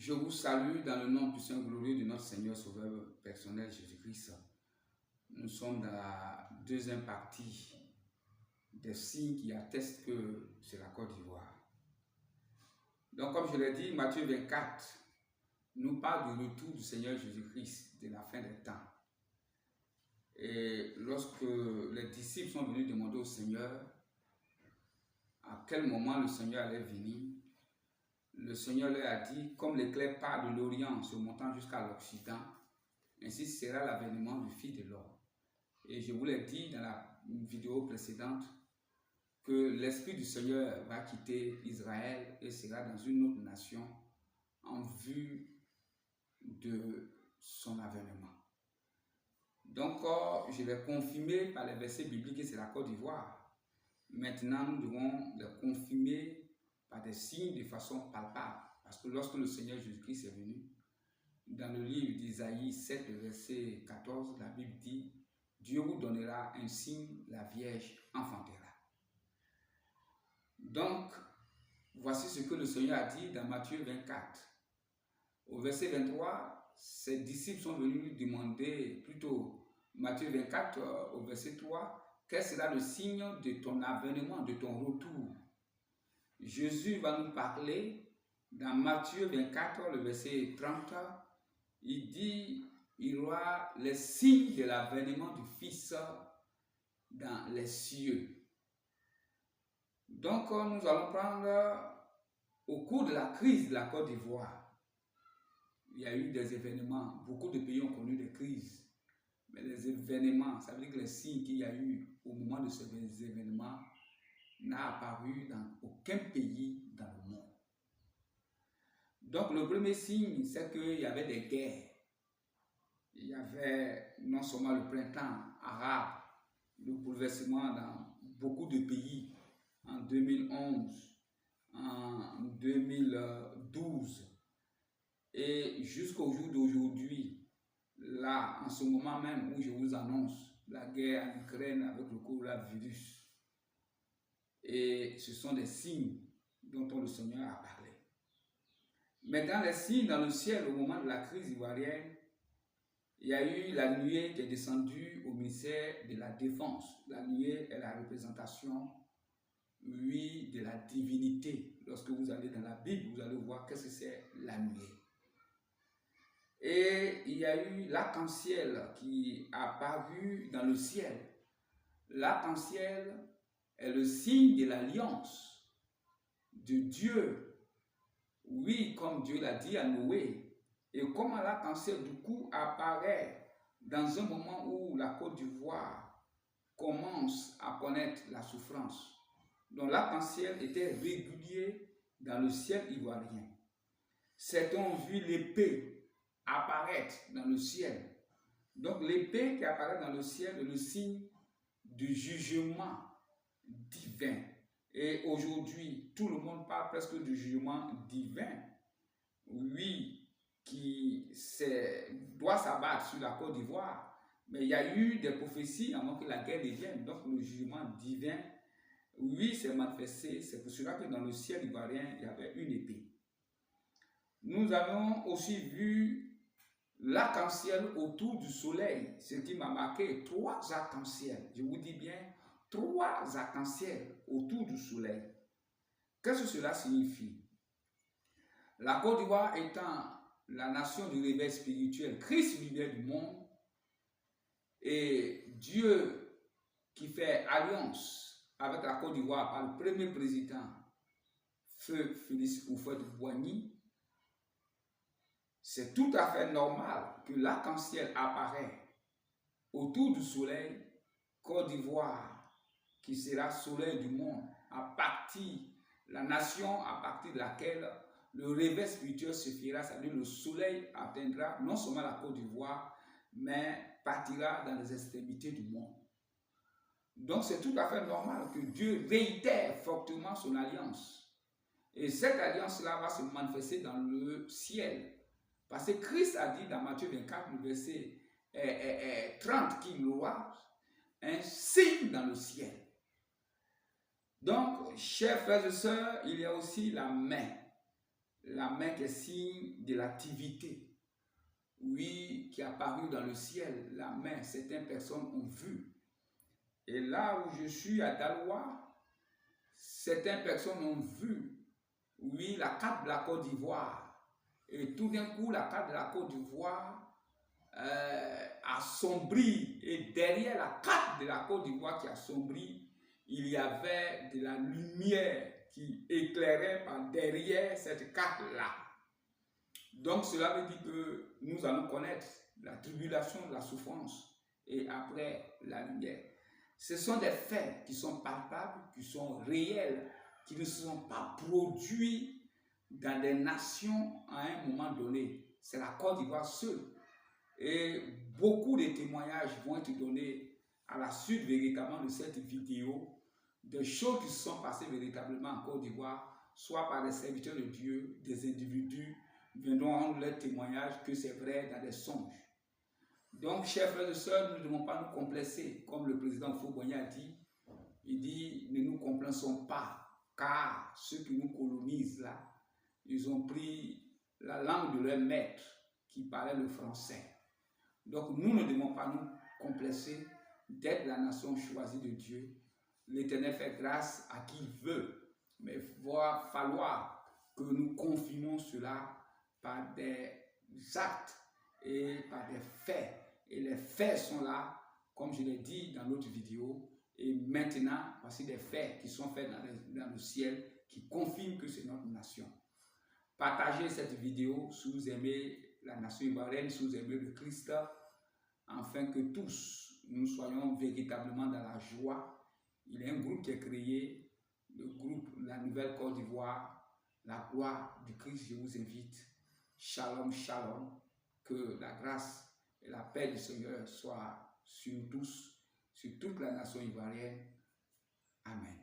Je vous salue dans le nom puissant et glorieux de notre Seigneur Sauveur personnel Jésus-Christ. Nous sommes dans la deuxième partie des signes qui attestent que c'est la Côte d'Ivoire. Donc, comme je l'ai dit, Matthieu 24 nous parle du retour du Seigneur Jésus-Christ, de la fin des temps. Et lorsque les disciples sont venus demander au Seigneur à quel moment le Seigneur allait venir, le Seigneur leur a dit, comme l'éclair part de l'Orient se montant jusqu'à l'Occident, ainsi sera l'avènement du Fils de l'homme. Et je vous l'ai dit dans la vidéo précédente que l'Esprit du Seigneur va quitter Israël et sera dans une autre nation en vue de son avènement. Donc, je vais confirmer par les versets bibliques que c'est la Côte d'Ivoire. Maintenant, nous devons le confirmer par des signes de façon palpable. Parce que lorsque le Seigneur Jésus-Christ est venu, dans le livre d'Isaïe 7, verset 14, la Bible dit « Dieu vous donnera un signe, la Vierge enfantera ». Donc, voici ce que le Seigneur a dit dans Matthieu 24. Au verset 23, ses disciples sont venus lui demander, plutôt Matthieu 24, au verset 3, « Quel sera le signe de ton avènement, de ton retour ?» Jésus va nous parler dans Matthieu 24, le verset 30, il dit il y aura les signes de l'avènement du Fils dans les cieux. Donc, nous allons prendre au cours de la crise de la Côte d'Ivoire. Il y a eu des événements, beaucoup de pays ont connu des crises. Mais les événements, ça veut dire que les signes qu'il y a eu au moment de ces événements n'a apparu dans aucun pays dans le monde. Donc le premier signe, c'est qu'il y avait des guerres. Il y avait non seulement le printemps arabe, le bouleversement dans beaucoup de pays en 2011, en 2012 et jusqu'au jour d'aujourd'hui, là, en ce moment même où je vous annonce la guerre en Ukraine avec le coronavirus. Et ce sont des signes dont le Seigneur a parlé. Maintenant, les signes dans le ciel au moment de la crise ivoirienne, il y a eu la nuée qui est descendue au ministère de la Défense. La nuée est la représentation, oui, de la divinité. Lorsque vous allez dans la Bible, vous allez voir qu'est-ce que c'est la nuée. Et il y a eu l'arc-en-ciel qui a apparu dans le ciel. L'arc-en-ciel est le signe de l'alliance de Dieu. Oui, comme Dieu l'a dit à Noé. Et comment l'arc-en-ciel du coup apparaît dans un moment où la Côte d'Ivoire commence à connaître la souffrance. Donc l'arc-en-ciel était régulier dans le ciel ivoirien. Certains ont vu l'épée apparaître dans le ciel. Donc l'épée qui apparaît dans le ciel est le signe du jugement divin. Et aujourd'hui, tout le monde parle presque du jugement divin. Oui, qui doit s'abattre sur la Côte d'Ivoire. Mais il y a eu des prophéties avant que la guerre devienne. Donc le jugement divin, oui, s'est manifesté. C'est pour cela que dans le ciel ivoirien, il y avait une épée. Nous avons aussi vu l'arc-en-ciel autour du soleil. Ce qui m'a marqué, 3 arcs-en-ciel. Je vous dis bien, 3 arcs-en-ciel autour du soleil. Qu'est-ce que cela signifie? La Côte d'Ivoire étant la nation du réveil spirituel, Christ lumière du monde, et Dieu qui fait alliance avec la Côte d'Ivoire par le premier président, Feu Félix Houphouët-Boigny, c'est tout à fait normal que l'arc-en-ciel apparaît autour du soleil. Côte d'Ivoire qui sera soleil du monde, à partir, la nation à partir de laquelle le réveil spirituel se fera, c'est-à-dire le soleil atteindra non seulement la Côte d'Ivoire, mais partira dans les extrémités du monde. Donc c'est tout à fait normal que Dieu réitère fortement son alliance. Et cette alliance-là va se manifester dans le ciel. Parce que Christ a dit dans Matthieu 24, le verset 30, qu'il y aura un signe dans le ciel. Donc, chers frères et sœurs, il y a aussi la main. la main qui est signe de l'activité. Oui, qui est apparue dans le ciel, la main, certaines personnes ont vu. Et là où je suis à Daloa, certaines personnes ont vu, oui, la carte de la Côte d'Ivoire. Et tout d'un coup, la carte de la Côte d'Ivoire assombrit. Et derrière la carte de la Côte d'Ivoire qui assombrit, il y avait de la lumière qui éclairait par derrière cette carte-là. Donc cela veut dire que nous allons connaître la tribulation, la souffrance et après la lumière. Ce sont des faits qui sont palpables, qui sont réels, qui ne sont pas produits dans des nations à un moment donné. C'est la Côte d'Ivoire seule. Et beaucoup de témoignages vont être donnés à la suite véritablement de cette vidéo, des choses qui se sont passées véritablement en Côte d'Ivoire, soit par des serviteurs de Dieu, des individus, viendront rendre leur témoignage que c'est vrai dans des songes. Donc, chers frères et sœurs, nous ne devons pas nous complacer, comme le président Fauboigny a dit. Il dit, ne nous complaçons pas, car ceux qui nous colonisent là, ils ont pris la langue de leur maître, qui parlait le français. Donc, nous ne devons pas nous complacer d'être la nation choisie de Dieu. L'Éternel fait grâce à qui il veut, mais il va falloir que nous confirmons cela par des actes et par des faits. Et les faits sont là, comme je l'ai dit dans l'autre vidéo. Et maintenant, voici des faits qui sont faits dans le ciel qui confirment que c'est notre nation. Partagez cette vidéo si vous aimez la nation ivoirienne, si vous aimez le Christ, afin que tous nous soyons véritablement dans la joie. Il y a un groupe qui est créé, le groupe La Nouvelle Côte d'Ivoire, la gloire du Christ. Je vous invite. Shalom, shalom. Que la grâce et la paix du Seigneur soient sur tous, sur toute la nation ivoirienne. Amen.